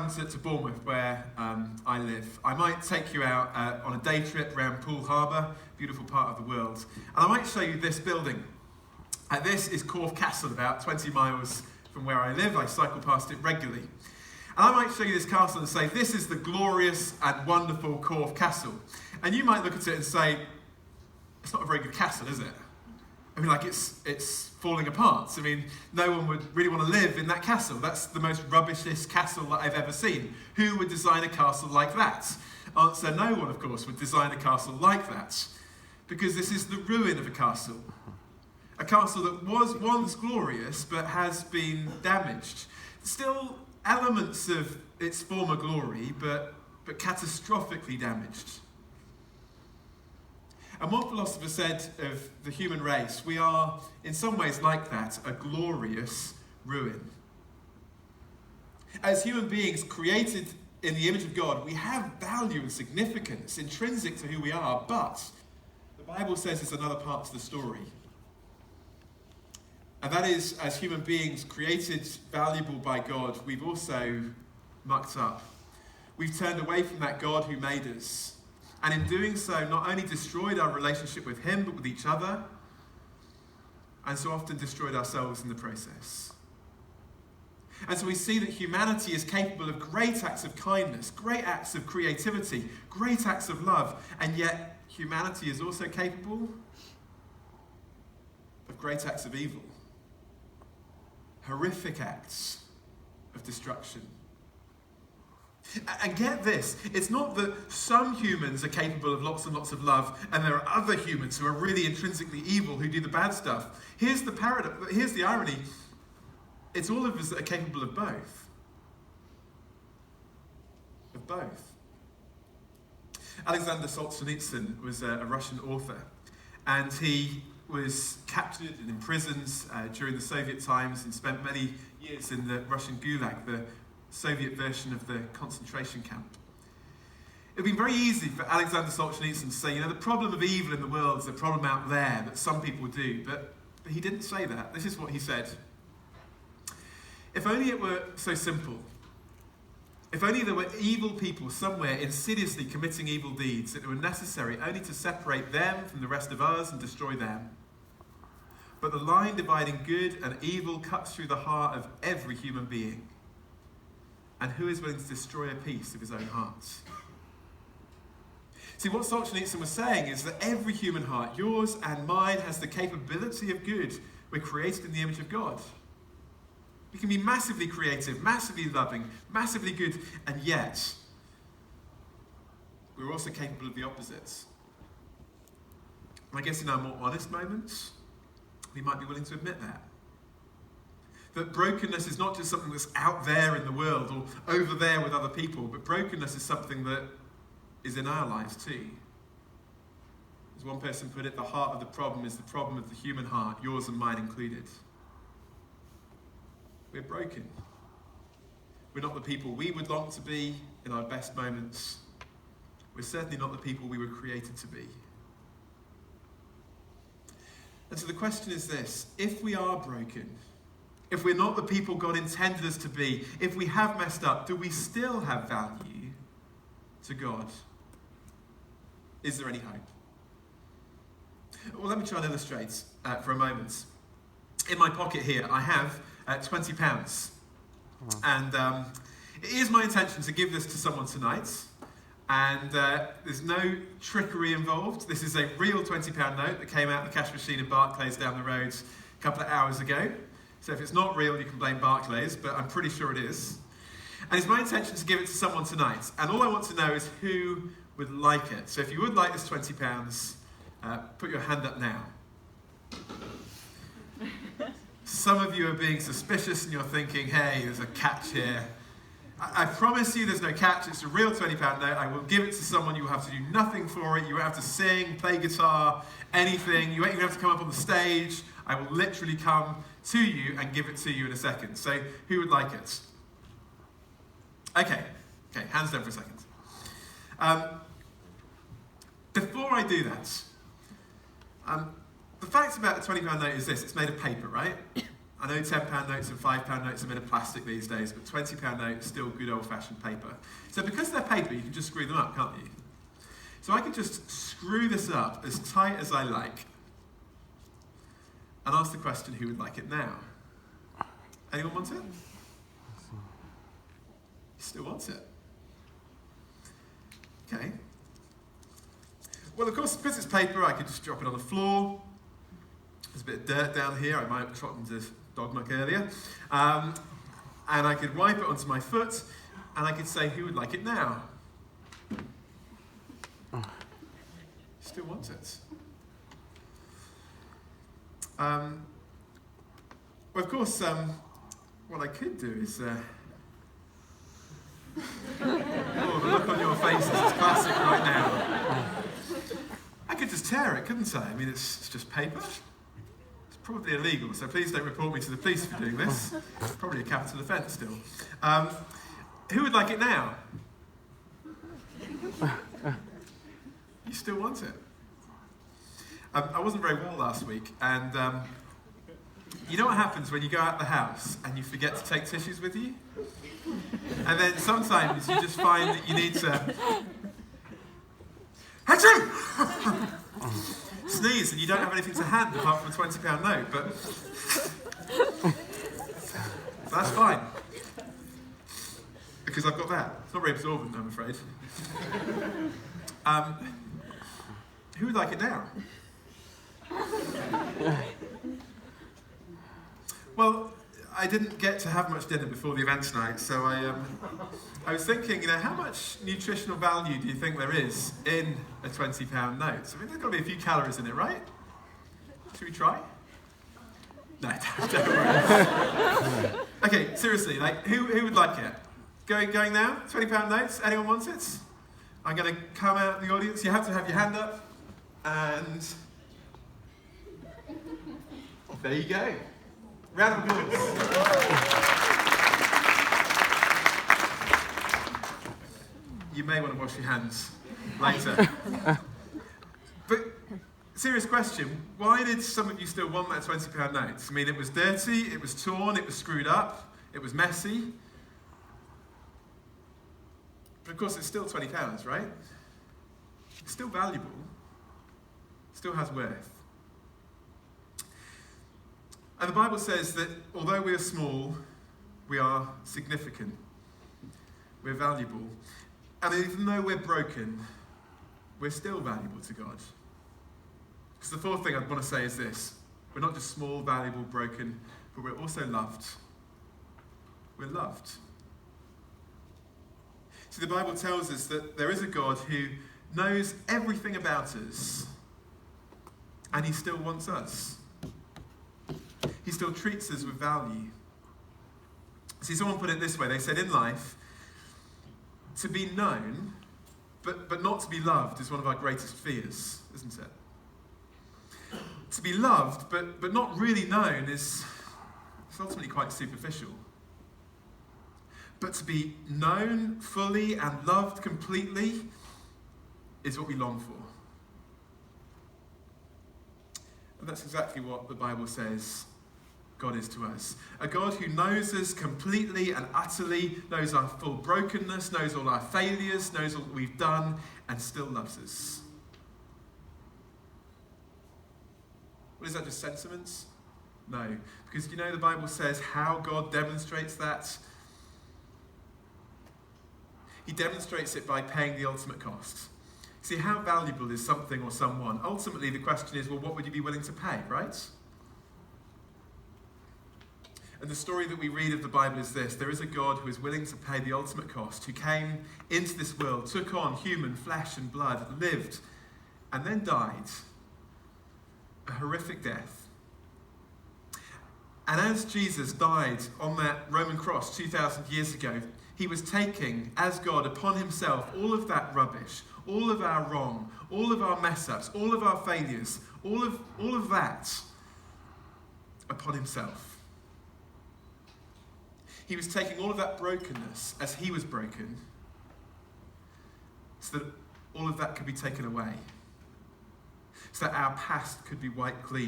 come to Bournemouth, where I live, I might take you out on a day trip around Poole Harbour, beautiful part of the world, and I might show you this building. This is Corfe Castle, about 20 miles from where I live. I cycle past it regularly. And I might show you this castle and say, this is the glorious and wonderful Corfe Castle. And you might look at it and say, it's not a very good castle, is it? I mean, like, it's falling apart. I mean, no one would really want to live in that castle. That's the most rubbishest castle that I've ever seen. Who would design a castle like that? Answer, no one, of course, would design a castle like that. Because this is the ruin of a castle. A castle that was once glorious, but has been damaged. Still elements of its former glory, but catastrophically damaged. And one philosopher said of the human race, we are, in some ways like that, a glorious ruin. As human beings created in the image of God, we have value and significance intrinsic to who we are, but the Bible says there's another part to the story. And that is, as human beings created valuable by God, we've also mucked up. We've turned away from that God who made us. And in doing so, not only destroyed our relationship with him, but with each other, and so often destroyed ourselves in the process. And so we see that humanity is capable of great acts of kindness, great acts of creativity, great acts of love, and yet humanity is also capable of great acts of evil, horrific acts of destruction. And get this, it's not that some humans are capable of lots and lots of love and there are other humans who are really intrinsically evil who do the bad stuff. Here's the paradox, here's the irony. It's all of us that are capable of both. Of both. Alexander Solzhenitsyn was a Russian author, and he was captured and imprisoned during the Soviet times and spent many years in the Russian Gulag, the Soviet version of the concentration camp. It would be very easy for Alexander Solzhenitsyn to say, the problem of evil in the world is a problem out there that some people do, but he didn't say that. This is what he said. If only it were so simple. If only there were evil people somewhere insidiously committing evil deeds, that it were necessary only to separate them from the rest of us and destroy them. But the line dividing good and evil cuts through the heart of every human being. And who is willing to destroy a piece of his own heart? See, what Solzhenitsyn was saying is that every human heart, yours and mine, has the capability of good. We're created in the image of God. We can be massively creative, massively loving, massively good, and yet we're also capable of the opposites. And I guess in our more honest moments, we might be willing to admit that. That brokenness is not just something that's out there in the world or over there with other people, but brokenness is something that is in our lives too. As one person put it, the heart of the problem is the problem of the human heart, yours and mine included. We're broken. We're not the people we would long to be in our best moments. We're certainly not the people we were created to be. And so the question is this: if we are broken, if we're not the people God intended us to be, if we have messed up, do we still have value to God? Is there any hope? Well, let me try and illustrate for a moment. In my pocket here, I have £20. And it is my intention to give this to someone tonight. And there's no trickery involved. This is a real £20 note that came out of the cash machine in Barclays down the road a couple of hours ago. So if it's not real, you can blame Barclays, but I'm pretty sure it is. And it's my intention to give it to someone tonight. And all I want to know is who would like it. So if you would like this £20, put your hand up now. Some of you are being suspicious and you're thinking, hey, there's a catch here. I promise you there's no catch. It's a real £20 note. I will give it to someone. You will have to do nothing for it. You won't have to sing, play guitar, anything. You won't even have to come up on the stage. I will literally come to you and give it to you in a second. So who would like it? Okay, hands down for a second. Before I do that, the fact about a £20 note is this: it's made of paper, right? I know £10 notes and £5 notes are made of plastic these days, but £20 notes still good old-fashioned paper. So because they're paper, you can just screw them up, can't you? So I could just screw this up as tight as I like and ask the question, who would like it now? Anyone want it? You still want it? Okay. Well, of course, because it's paper, I could just drop it on the floor. There's a bit of dirt down here. I might have trodden into dog muck earlier. And I could wipe it onto my foot, and I could say, who would like it now? Still want it. Well, of course, what I could do is... oh, the look on your faces is classic right now. I could just tear it, couldn't I? I mean, it's just paper. It's probably illegal, so please don't report me to the police for doing this. It's probably a capital offence still. Who would like it now? You still want it? I wasn't very well last week, and you know what happens when you go out the house and you forget to take tissues with you? And then sometimes you just find that you need to sneeze and you don't have anything to hand apart from a £20 note, but that's fine. Because I've got that. It's not very absorbent, I'm afraid. Who would like it now? Well, I didn't get to have much dinner before the event tonight, so I was thinking, how much nutritional value do you think there is in a £20 note? I mean, there's got to be a few calories in it, right? Should we try? No, don't worry. Okay, seriously, who would like it? Going now? £20 notes? Anyone wants it? I'm going to come out of the audience. You have to have your hand up, and there you go. Round of applause. You may want to wash your hands later. But, serious question, why did some of you still want that £20 note? I mean, it was dirty, it was torn, it was screwed up, it was messy. But of course, it's still £20, right? It's still valuable. Still has worth. And the Bible says that although we are small, we are significant. We're valuable. And even though we're broken, we're still valuable to God. Because the fourth thing I'd want to say is this. We're not just small, valuable, broken, but we're also loved. We're loved. See, the Bible tells us that there is a God who knows everything about us, and he still wants us. He still treats us with value. See, someone put it this way. They said, in life, to be known, but not to be loved is one of our greatest fears, isn't it? To be loved, but not really known is ultimately quite superficial. But to be known fully and loved completely is what we long for. And that's exactly what the Bible says God is to us. A God who knows us completely and utterly, knows our full brokenness, knows all our failures, knows all that we've done, and still loves us. What is that, just sentiments? No. Because the Bible says how God demonstrates that. He demonstrates it by paying the ultimate cost. See, how valuable is something or someone? Ultimately, the question is, well, what would you be willing to pay, right? And the story that we read of the Bible is this. There is a God who is willing to pay the ultimate cost, who came into this world, took on human flesh and blood, lived, and then died a horrific death. And as Jesus died on that Roman cross 2,000 years ago, he was taking, as God, upon himself all of that rubbish, all of our wrong, all of our mess-ups, all of our failures, all of that upon himself. He was taking all of that brokenness as he was broken, so that all of that could be taken away, so that our past could be wiped clean.